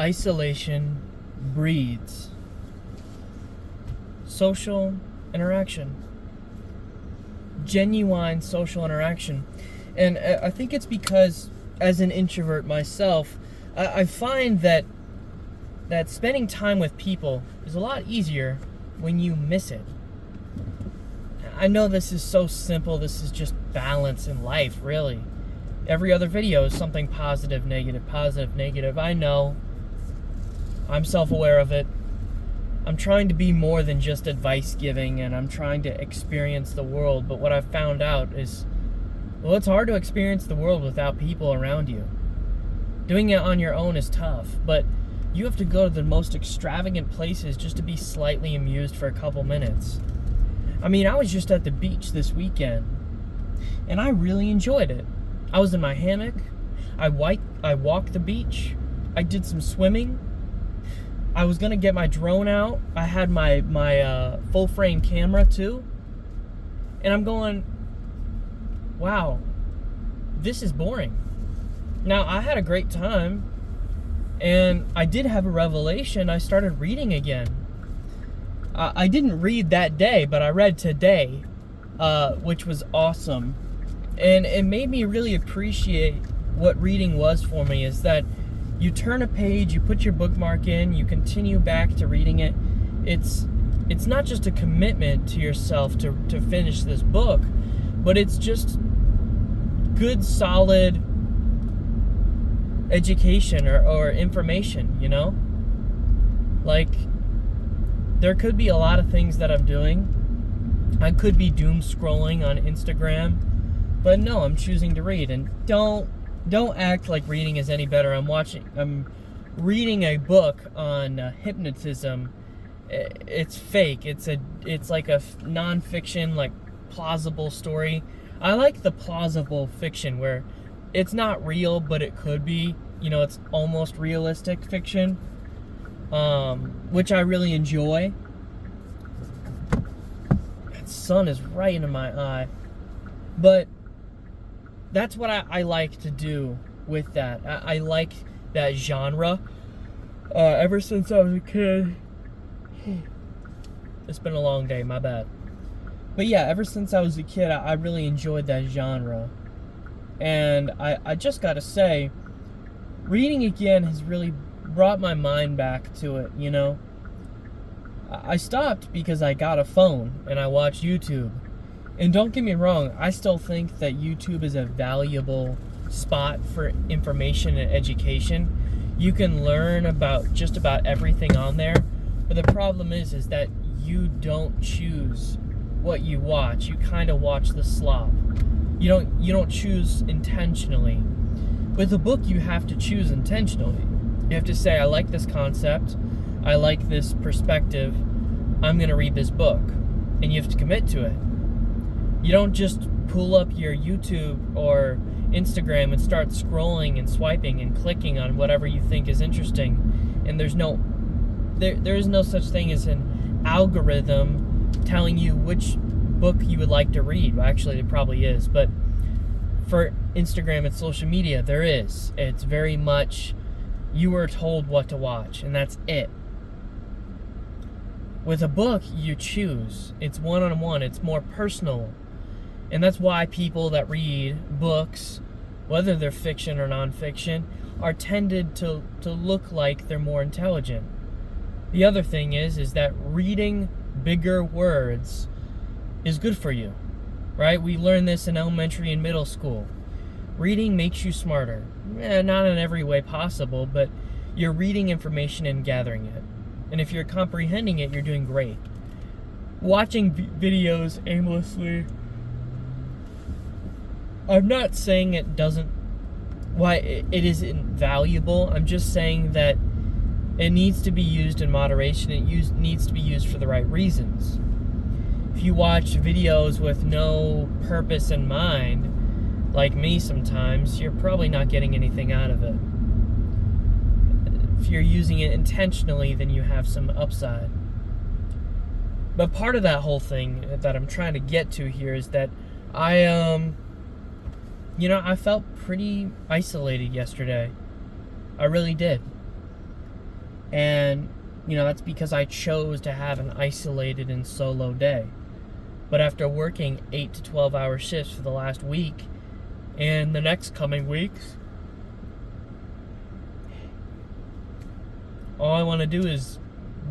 isolation breeds social interaction, genuine social interaction. And I think it's because, as an introvert myself, I find that spending time with people is a lot easier when you miss it. I know this is so simple. This is just balance in life, really. Every other video is something positive, negative. I know. I'm self-aware of it. I'm trying to be more than just advice giving, and I'm trying to experience the world. But what I've found out is, well, it's hard to experience the world without people around you. Doing it on your own is tough, but you have to go to the most extravagant places just to be slightly amused for a couple minutes. I mean, I was just at the beach this weekend, and I really enjoyed it. I was in my hammock. I walked the beach. I did some swimming. I was gonna get my drone out. I had my full frame camera too, and I'm going, wow, this is boring. Now, I had a great time, and I did have a revelation. I started reading again. I didn't read that day, but I read today, which was awesome. And it made me really appreciate what reading was for me, is that you turn a page, you put your bookmark in, you continue back to reading it. It's not just a commitment to yourself to finish this book, but it's just good, solid education or information, you know? Like, there could be a lot of things that I'm doing. I could be doom scrolling on Instagram, but no, I'm choosing to read. And don't act like reading is any better. I'm reading a book on hypnotism. It's fake. It's like a non-fiction, like plausible story. I like the plausible fiction where it's not real, but it could be. You know, it's almost realistic fiction, which I really enjoy. That sun is right into my eye. But that's what I like to do with that. I like that genre. Ever since I was a kid. It's been a long day, my bad. But yeah, ever since I was a kid, I really enjoyed that genre. And I just gotta say, reading again has really brought my mind back to it, you know? I stopped because I got a phone and I watched YouTube. And don't get me wrong, I still think that YouTube is a valuable spot for information and education. You can learn about just about everything on there. But the problem is that you don't choose what you watch. You kind of watch the slop. You don't choose intentionally. With a book, you have to choose intentionally. You have to say, I like this concept. I like this perspective. I'm going to read this book. And you have to commit to it. You don't just pull up your YouTube or Instagram and start scrolling and swiping and clicking on whatever you think is interesting. And there is no such thing as an algorithm telling you which book you would like to read. Well, actually, it probably is. But for Instagram and social media, there is. It's very much you are told what to watch, and that's it. With a book, you choose. It's one-on-one. It's more personal. And that's why people that read books, whether they're fiction or nonfiction, are tended to look like they're more intelligent. The other thing is that reading bigger words is good for you, right? We learn this in elementary and middle school. Reading makes you smarter. Not in every way possible, but you're reading information and gathering it. And if you're comprehending it, you're doing great. Watching videos aimlessly, I'm not saying it isn't valuable. I'm just saying that it needs to be used in moderation. It needs to be used for the right reasons. If you watch videos with no purpose in mind, like me sometimes, you're probably not getting anything out of it. If you're using it intentionally, then you have some upside. But part of that whole thing that I'm trying to get to here is that I felt pretty isolated yesterday. I really did. And, that's because I chose to have an isolated and solo day. But after working 8 to 12 hour shifts for the last week and the next coming weeks, all I want to do is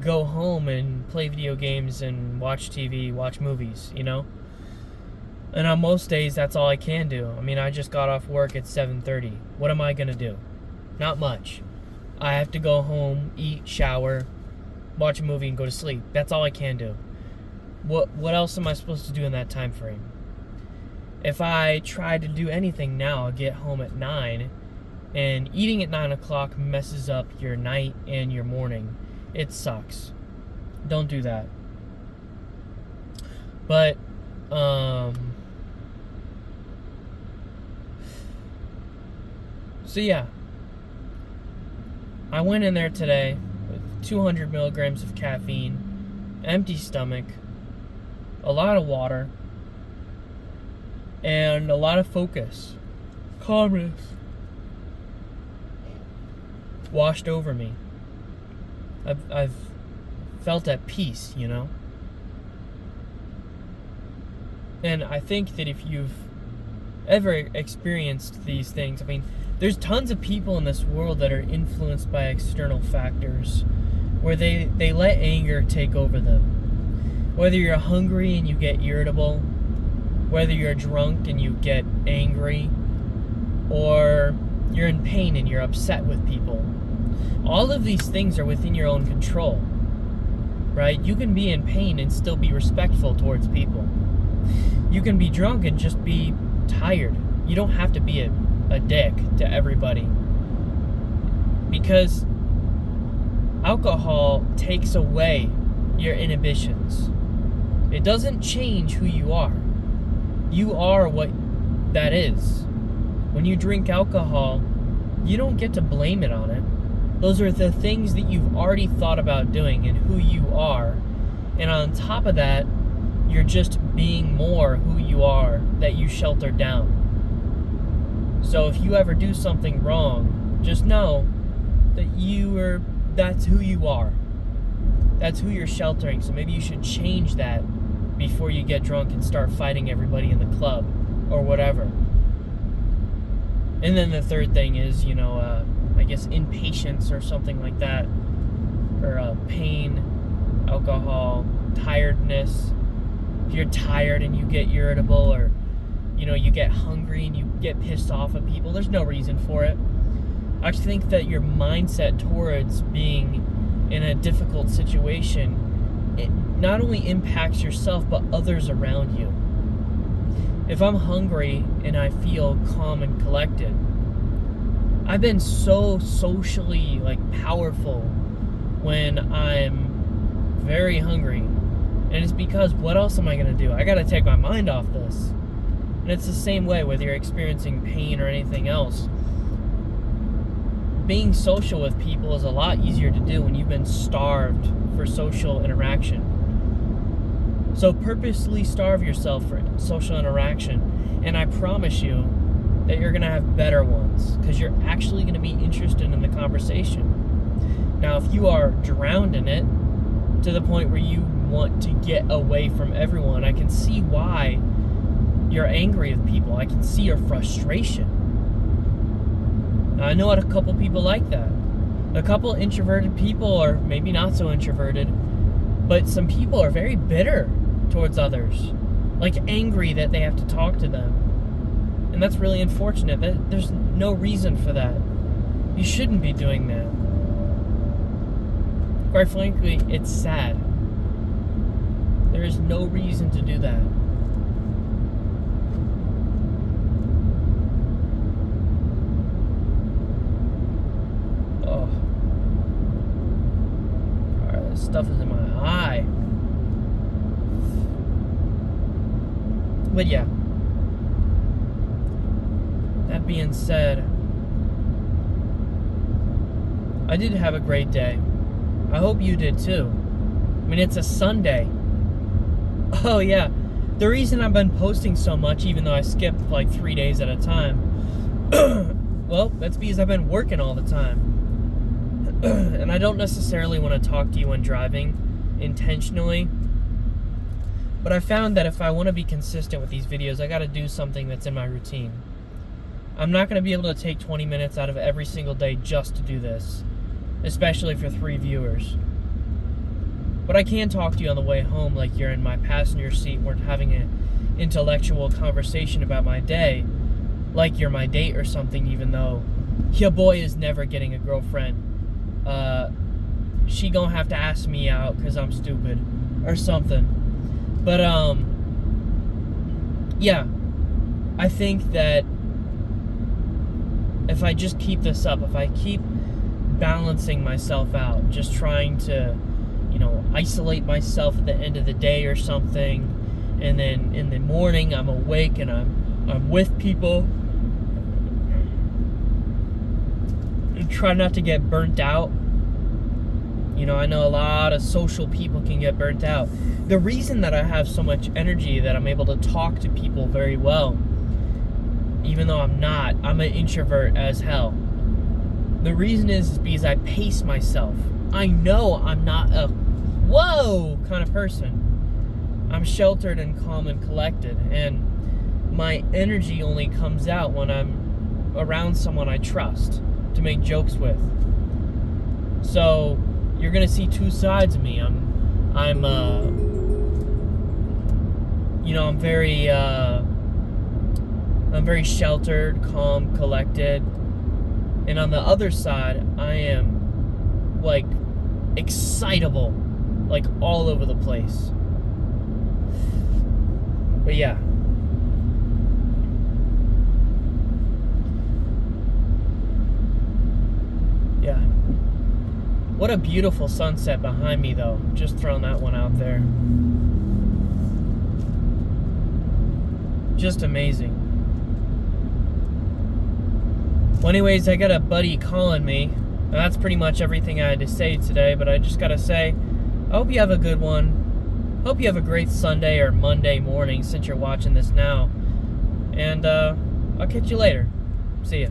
go home and play video games and watch TV, watch movies, And on most days, that's all I can do. I mean, I just got off work at 7:30. What am I going to do? Not much. I have to go home, eat, shower, watch a movie, and go to sleep. That's all I can do. What else am I supposed to do in that time frame? If I try to do anything now, I'll get home at 9, and eating at 9 o'clock messes up your night and your morning. It sucks. Don't do that. But, so yeah, I went in there today with 200 milligrams of caffeine, empty stomach, a lot of water, and a lot of focus. Calmness washed over me. I've felt at peace, And I think that if you've ever experienced these things, I mean, there's tons of people in this world that are influenced by external factors where they let anger take over them. Whether you're hungry and you get irritable, whether you're drunk and you get angry, or you're in pain and you're upset with people. All of these things are within your own control, right? You can be in pain and still be respectful towards people. You can be drunk and just be tired. You don't have to be a dick to everybody. Because alcohol takes away your inhibitions. It doesn't change who you are. You are what that is. When you drink alcohol, you don't get to blame it on it. Those are the things that you've already thought about doing and who you are. And on top of that, you're just being more who you are that you shelter down. So if you ever do something wrong, just know that that's who you are. That's who you're sheltering. So maybe you should change that before you get drunk and start fighting everybody in the club or whatever. And then the third thing is, I guess impatience or something like that, or pain, alcohol, tiredness. If you're tired and you get irritable, or you get hungry and you get pissed off at people, there's no reason for it. I just think that your mindset towards being in a difficult situation, it not only impacts yourself but others around you. If I'm hungry and I feel calm and collected, I've been so socially powerful when I'm very hungry. And it's because what else am I going to do? I got to take my mind off this. And it's the same way whether you're experiencing pain or anything else. Being social with people is a lot easier to do when you've been starved for social interaction. So purposely starve yourself for social interaction, and I promise you that you're going to have better ones because you're actually going to be interested in the conversation. Now, if you are drowned in it to the point where you want to get away from everyone, I can see why you're angry with people. I can see your frustration. Now, I know a couple people like that. A couple introverted people, or maybe not so introverted, but some people are very bitter towards others, angry that they have to talk to them. And that's really unfortunate. There's no reason for that. You shouldn't be doing that. Quite frankly, it's sad. There is no reason to do that. Oh. Alright, this stuff is in my eye. But yeah. That being said, I did have a great day. I hope you did too. I mean, it's a Sunday. Oh yeah, the reason I've been posting so much, even though I skipped 3 days at a time, well, that's because I've been working all the time. And I don't necessarily want to talk to you when driving intentionally, but I found that if I want to be consistent with these videos, I got to do something that's in my routine. I'm not going to be able to take 20 minutes out of every single day just to do this, especially for 3 viewers. But I can talk to you on the way home like you're in my passenger seat and we're having an intellectual conversation about my day, like you're my date or something, even though your boy is never getting a girlfriend. She gonna have to ask me out because I'm stupid or something. But yeah, I think that if I just keep this up, if I keep balancing myself out, just trying to, isolate myself at the end of the day or something, and then in the morning I'm awake and I'm with people, and try not to get burnt out. I know a lot of social people can get burnt out. The reason that I have so much energy, that I'm able to talk to people very well, even though I'm an introvert as hell. The reason is because I pace myself. I know I'm not a whoa kind of person. I'm sheltered and calm and collected, and my energy only comes out when I'm around someone I trust to make jokes with. So you're gonna see 2 sides of me. I'm very sheltered, calm, collected. And on the other side, I am like excitable, like all over the place. But yeah. Yeah. What a beautiful sunset behind me, though. Just throwing that one out there. Just amazing. Well, anyways, I got a buddy calling me. And that's pretty much everything I had to say today, but I just gotta say, I hope you have a good one. Hope you have a great Sunday or Monday morning since you're watching this now. And I'll catch you later. See ya.